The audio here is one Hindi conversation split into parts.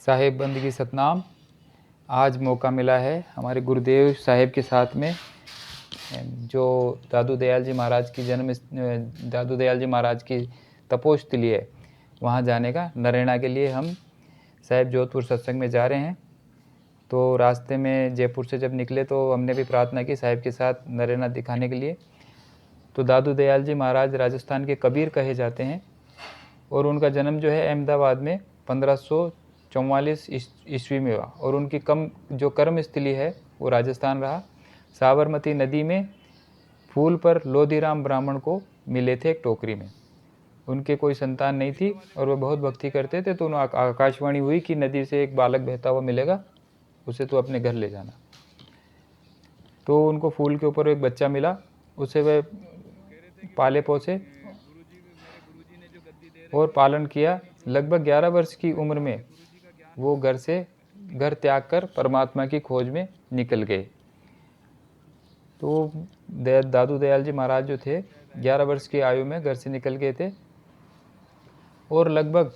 साहिब बंदगी सतनाम। आज मौका मिला है हमारे गुरुदेव साहिब के साथ में जो दादू दयाल जी महाराज की तपोस्थली है वहाँ जाने का। नरेना के लिए हम साहिब जोधपुर सत्संग में जा रहे हैं। तो रास्ते में जयपुर से जब निकले तो हमने भी प्रार्थना की साहिब के साथ नरेना दिखाने के लिए। तो दादू दयाल जी महाराज राजस्थान के कबीर कहे जाते हैं और उनका जन्म जो है अहमदाबाद में 1544 ईस्वी में हुआ और उनकी जो कर्म स्थली है वो राजस्थान रहा। साबरमती नदी में फूल पर लोधीराम ब्राह्मण को मिले थे एक टोकरी में। उनके कोई संतान नहीं थी और वो बहुत भक्ति करते थे। तो उन्हें आकाशवाणी हुई कि नदी से एक बालक बहता हुआ मिलेगा, उसे तो अपने घर ले जाना। तो उनको फूल के ऊपर एक बच्चा मिला, उसे वे पाले पोसे और पालन किया। लगभग 11 वर्ष की उम्र में वो घर त्याग कर परमात्मा की खोज में निकल गए। तो दादू दयाल जी महाराज जो थे 11 वर्ष की आयु में घर से निकल गए थे और लगभग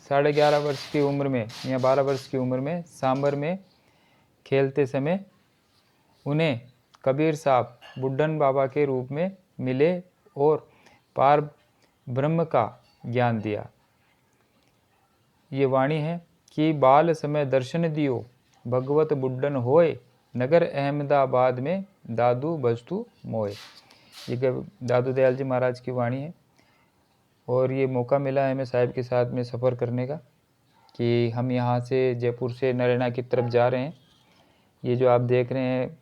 11.5 वर्ष की उम्र में या 12 वर्ष की उम्र में सांबर में खेलते समय उन्हें कबीर साहब बुड्ढन बाबा के रूप में मिले और पार ब्रह्म का ज्ञान दिया। ये वाणी है कि बाल समय दर्शन दियो भगवत बुड्ढन होए नगर अहमदाबाद में दादू बस्तु मोए। ये दादू दयाल जी महाराज की वाणी है। और ये मौका मिला है हमें साहिब के साथ में सफ़र करने का कि हम यहाँ से जयपुर से नरेना की तरफ जा रहे हैं। ये जो आप देख रहे हैं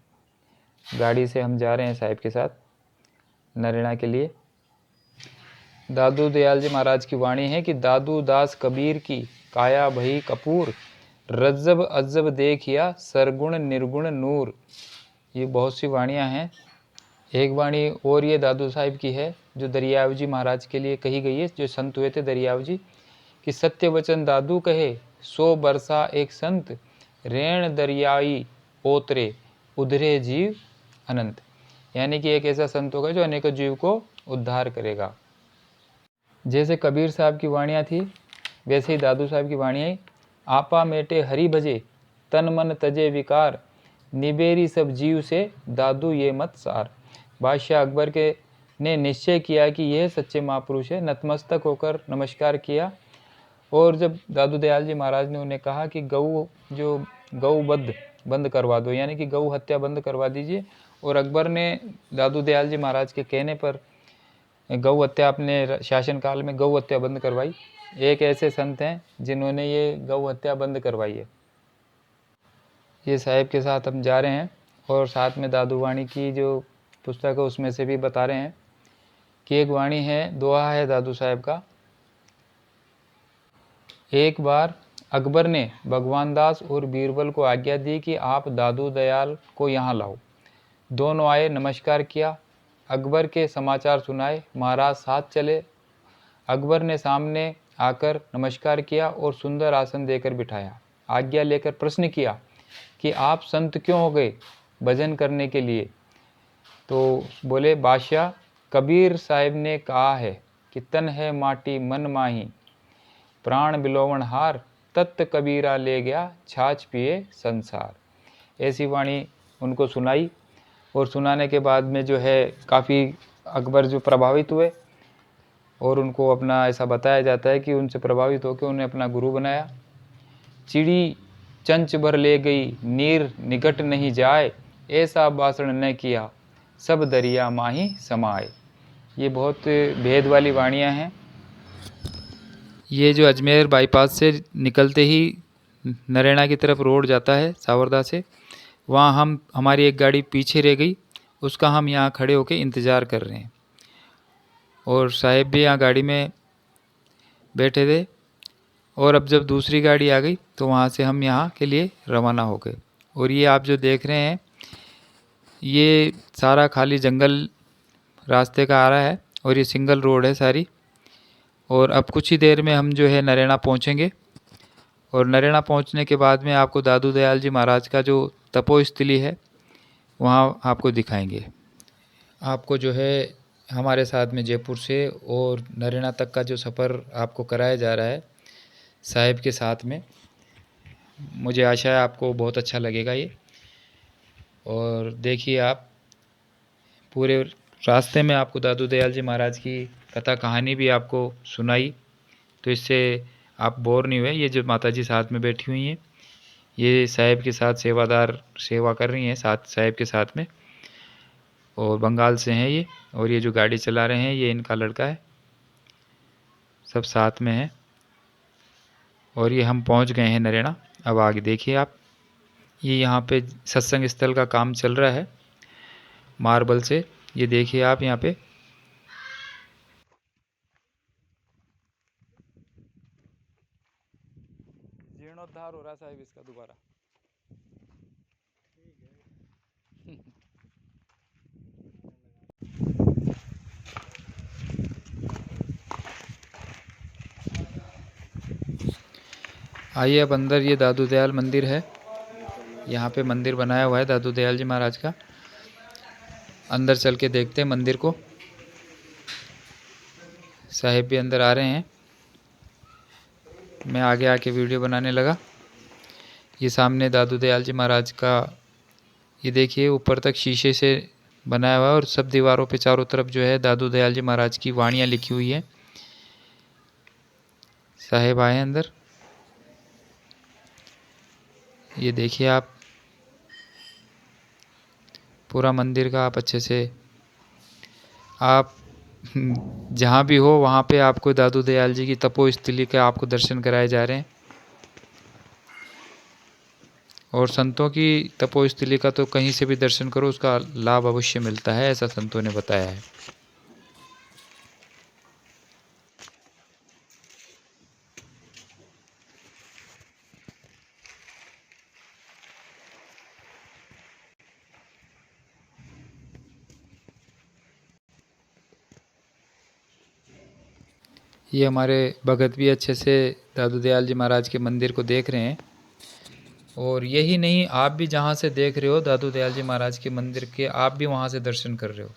गाड़ी से हम जा रहे हैं साहिब के साथ नरेना के लिए। दादू दयाल जी महाराज की वाणी है कि दादू दास कबीर की काया भई कपूर रज्जब अज्जब देखिया सरगुण निर्गुण नूर। ये बहुत सी वाणियाँ हैं। एक वाणी और ये दादू साहिब की है जो दरियाव जी महाराज के लिए कही गई है, जो संत हुए थे दरियाव जी, कि सत्य वचन दादू कहे 100 बरसा एक संत रेण दरियाई ओतरे उधरे जीव अनंत। यानी कि एक ऐसा संत होगा जो अनेकों जीव को उद्धार करेगा। जैसे कबीर साहब की वाणियाँ थी वैसे ही दादू साहब की वाणियाँ। आपा मेटे हरि भजे तन मन तजे विकार निबेरी सब जीव से दादू ये मत सार। बादशाह अकबर के ने निश्चय किया कि यह सच्चे महापुरुष है, नतमस्तक होकर नमस्कार किया। और जब दादू दयाल जी महाराज ने उन्हें कहा कि गौ बंद करवा दो, यानी कि गौ हत्या बंद करवा दीजिए। और अकबर ने दादू दयाल जी महाराज के कहने पर गौ हत्या अपने शासनकाल में गौ हत्या बंद करवाई। एक ऐसे संत हैं जिन्होंने ये गौ हत्या बंद करवाई है। ये साहिब के साथ हम जा रहे हैं और साथ में दादू वाणी की जो पुस्तक है उसमें से भी बता रहे हैं कि एक वाणी है, दोहा है दादू साहब का। एक बार अकबर ने भगवान दास और बीरबल को आज्ञा दी कि आप दादू दयाल को यहाँ लाओ। दोनों आए, नमस्कार किया, अकबर के समाचार सुनाए। महाराज साथ चले। अकबर ने सामने आकर नमस्कार किया और सुंदर आसन देकर बिठाया। आज्ञा लेकर प्रश्न किया कि आप संत क्यों हो गए भजन करने के लिए? तो बोले, बादशाह कबीर साहिब ने कहा है कि तन है माटी मन माही प्राण बिलोवण हार तत्त कबीरा ले गया छाछ पिए संसार। ऐसी वाणी उनको सुनाई और सुनाने के बाद में जो है काफ़ी अकबर जो प्रभावित हुए और उनको अपना ऐसा बताया जाता है कि उनसे प्रभावित होकर उन्हें अपना गुरु बनाया। चिड़ी चंच भर ले गई नीर निकट नहीं जाए ऐसा भाषण न किया सब दरिया माही समाए। ये बहुत भेद वाली वाणियाँ हैं। ये जो अजमेर बाईपास से निकलते ही नरेना की तरफ रोड जाता है सावरदा से, वहाँ हमारी एक गाड़ी पीछे रह गई, उसका हम यहाँ खड़े होकर इंतज़ार कर रहे हैं। और साहिब भी यहाँ गाड़ी में बैठे थे। और अब जब दूसरी गाड़ी आ गई तो वहाँ से हम यहाँ के लिए रवाना हो गए। और ये आप जो देख रहे हैं ये सारा खाली जंगल रास्ते का आ रहा है और ये सिंगल रोड है सारी। और अब कुछ ही देर में हम जो है नरेना पहुँचेंगे और नरेना पहुँचने के बाद में आपको दादू दयाल जी महाराज का जो तपोस्थली है वहाँ आपको दिखाएंगे। आपको जो है हमारे साथ में जयपुर से और नरेना तक का जो सफ़र आपको कराया जा रहा है साहिब के साथ में। मुझे आशा है आपको बहुत अच्छा लगेगा ये। और देखिए आप पूरे रास्ते में आपको दादू दयाल जी महाराज की कथा कहानी भी आपको सुनाई, तो इससे आप बोर नहीं हुए। ये जो माता जी साथ में बैठी हुई हैं, ये साहिब के साथ सेवादार सेवा कर रही हैं साथ साहिब के साथ में, और बंगाल से हैं ये। और ये जो गाड़ी चला रहे हैं ये इनका लड़का है, सब साथ में हैं। और ये हम पहुंच गए हैं नरेना। अब आगे देखिए आप, ये यहाँ पे सत्संग स्थल का काम चल रहा है मार्बल से। ये देखिए आप यहाँ पे जीर्णोद्धार हो रहा है साहिब इसका दोबारा। आइए अब अंदर, ये दादू दयाल मंदिर है। यहाँ पे मंदिर बनाया हुआ है दादू दयाल जी महाराज का। अंदर चल के देखते हैं मंदिर को। साहिब भी अंदर आ रहे हैं, मैं आगे आके वीडियो बनाने लगा। ये सामने दादू दयाल जी महाराज का, ये देखिए ऊपर तक शीशे से बनाया हुआ है, और सब दीवारों पे चारों तरफ जो है दादू दयाल जी महाराज की वाणियाँ लिखी हुई हैं। साहिब आए हैं अंदर, ये देखिए आप पूरा मंदिर का आप अच्छे से, आप जहाँ भी हो वहाँ पे आपको दादू दयाल जी की तपोस्थली के आपको दर्शन कराए जा रहे हैं। और संतों की तपोस्थली का तो कहीं से भी दर्शन करो, उसका लाभ अवश्य मिलता है, ऐसा संतों ने बताया है। ये हमारे भगत भी अच्छे से दादू दयाल जी महाराज के मंदिर को देख रहे हैं। और यही नहीं, आप भी जहाँ से देख रहे हो दादू दयाल जी महाराज के मंदिर के, आप भी वहाँ से दर्शन कर रहे हो।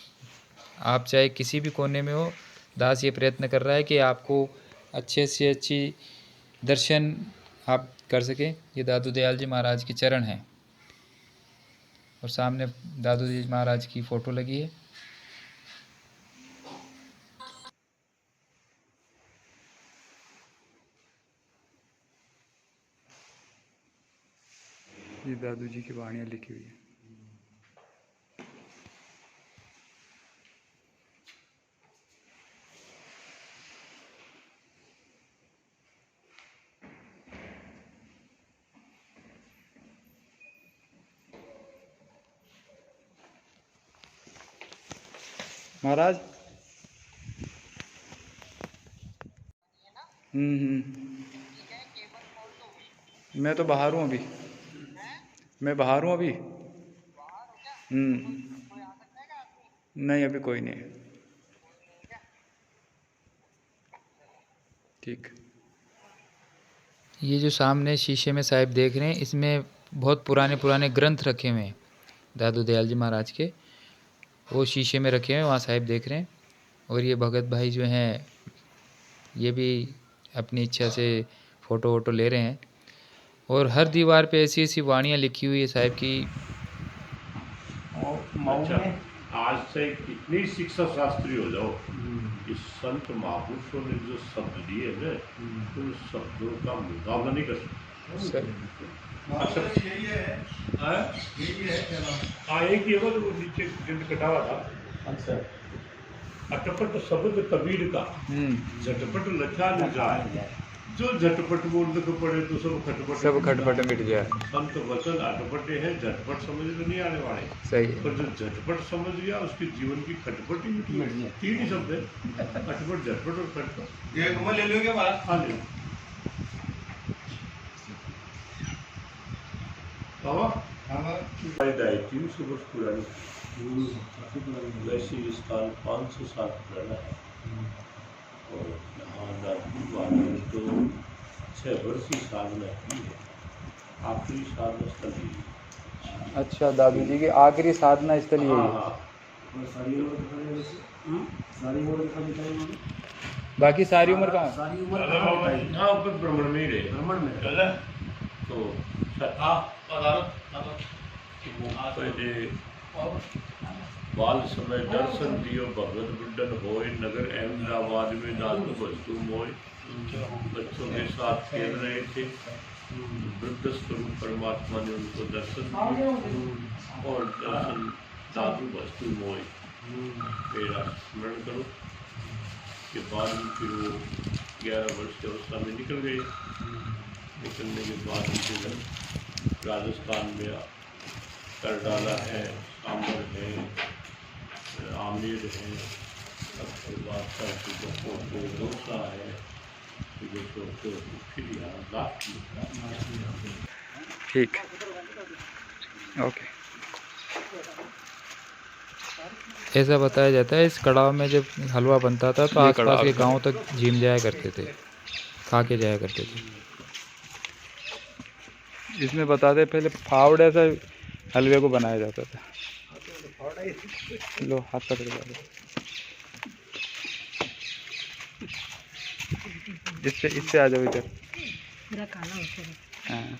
आप चाहे किसी भी कोने में हो, दास ये प्रयत्न कर रहा है कि आपको अच्छे से अच्छी दर्शन आप कर सकें। ये दादू दयाल जी महाराज के चरण हैं, और सामने दादू जी महाराज की फ़ोटो लगी है। ये दादू जी की वाणियाँ लिखी हुई है। महाराज मैं तो बाहर हूँ अभी, मैं बाहर हूँ अभी। नहीं अभी कोई नहीं। ठीक। ये जो सामने शीशे में साहिब देख रहे हैं, इसमें बहुत पुराने पुराने ग्रंथ रखे हुए हैं दादू दयाल जी महाराज के, वो शीशे में रखे हुए हैं, वहाँ साहिब देख रहे हैं। और ये भगत भाई जो हैं, ये भी अपनी इच्छा से फ़ोटो वोटो ले रहे हैं। और हर दीवार पे ऐसी ऐसी वाणियाँ लिखी हुई है साहिब की। अच्छा, आज से कितनी शिक्षा शास्त्री हो जाओ, इस संत महापुरुषों ने जो शब्द दिए ना, उन शब्दों का मुकाबला नहीं कर सकते। अच्छा यही है, हाँ एक ही है, वो नीचे जिंद कटा हुआ था। अच्छा, अटपट शब्द कबीर का, झटपट लखा न जाए, जो झटपट बोलने को पड़े तो सब खटपट मिट जाए। संत वचन अटपटे हैं, झटपट समझ में नहीं आने वाले। सही है। पर जो झटपट समझ गया उसके जीवन की खटपट ही मिट गई। तीन ही शब्द है, अटपट, झटपट और खटपट। एक ले लो क्या बात? हाँ ले लो बाबा। हाँ 300 वर्ष पुरानी, वैसे स्थान 500 साल पुराना है। और यहाँ दादू वाले तो 6 वर्ष की साधना की है, आखिरी साधना स्थल ही। अच्छा, दादू जी की आखिरी साधना स्थल ही है। बाकी सारी उम्र कहाँ? सारी उम्र हाँ ऊपर भ्रमण में ही रहे। भ्रमण में तो पहले बाल समय दर्शन दियो भगवत बुड्ढन होए नगर अहमदाबाद में दादू वस्तु मोए बच्चों के साथ खेल रहे थे। वृद्ध स्वरूप परमात्मा ने उनको दर्शन दिए और दर्शन दादू वस्तु मोए मेरा स्मरण करो के बाद फिर वो 11 वर्ष की अवस्था में निकल गए। निकलने के बाद उनके घर राजस्थान में कर डाला है, सांबर है, आमेर है, उसके बाद डोसा है, फिर यहाँ लास्ट। ठीक, ओके। ऐसा बताया जाता है इस कड़ाव में जब हलवा बनता था तो आसपास के गांव तक झीम जाया करते थे, खा के जाया करते थे। इसमें बताते पहले फावड़े से हलवे को बनाया जाता था। लो हाथ पकड़ लो, इससे आ जाओ इधर। हाँ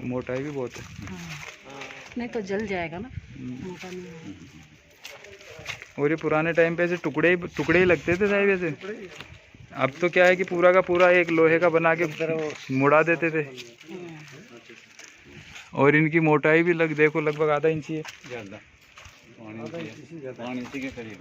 मोटाई भी बहुत है। नहीं तो जल जाएगा ना, मोटा नहीं। और ये पुराने टाइम पे ऐसे टुकड़े ही लगते थे साहब ऐसे। अब तो क्या है कि पूरा का पूरा एक लोहे का बना के मुड़ा देते थे। और इनकी मोटाई भी देखो लगभग आधा इंची है। पौन इंची के करीब।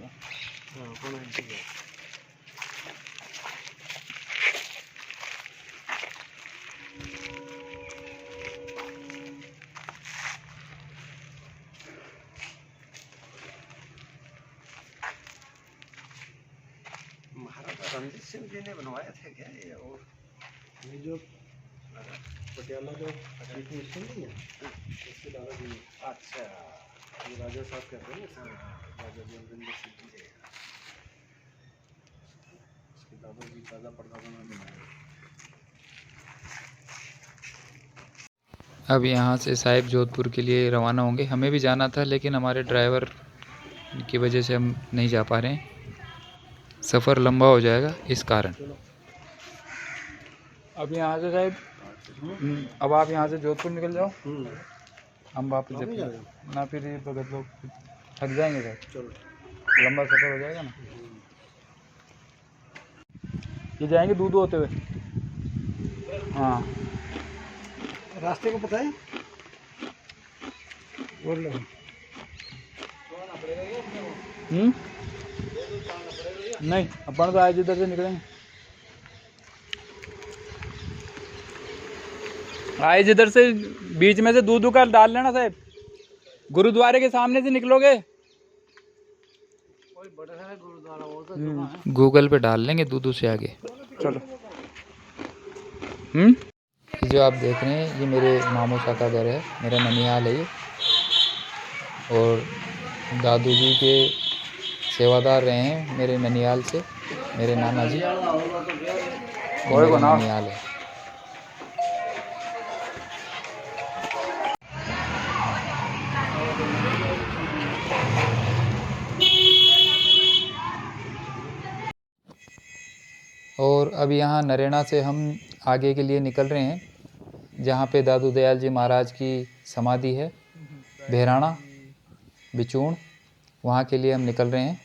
महाराजा रणजीत सिंह जी ने बनवाए थे क्या ये? और ये जो पटियाला जो मिशन नहीं है उसके दादाजी ने। अच्छा, ये राजा साहब कहते हैं ना, राजा जी रणजीत सिंह जी उसके दादाजी ताज़ा परदादा ने बनाया। अब यहाँ से साहिब जोधपुर के लिए रवाना होंगे। हमें भी जाना था लेकिन हमारे ड्राइवर की वजह से हम नहीं जा पा रहे हैं। सफ़र लंबा हो जाएगा इस कारण। अब यहाँ से साहिब, अब आप यहाँ से जोधपुर निकल जाओ, हम वापस ना फिर ये भगत लोग थक जाएंगे साहब, लंबा सफ़र हो जाएगा ना। ये जाएंगे दूध होते हुए। हाँ रास्ते को पता है? बोल लो। नहीं, अपन तो आज इधर से निकलेंगे। आज इधर से बीच में से दूध का डाल लेना साहब। गुरुद्वारे के सामने से निकलोगे, कोई बड़ा है गुरुद्वारा वो तो गूगल पे डाल लेंगे दूध से आगे। चलो। जो आप देख रहे हैं ये मेरे मामू सा का घर है, मेरा ननिहाल है ये। और दादू जी के सेवादार रहे हैं मेरे ननिहाल से, मेरे नाना जी। मेरा ननिहाल है। और अब यहाँ नरेना से हम आगे के लिए निकल रहे हैं, जहाँ पे दादू दयाल जी महाराज की समाधि है, बहराणा बिचूण, वहाँ के लिए हम निकल रहे हैं।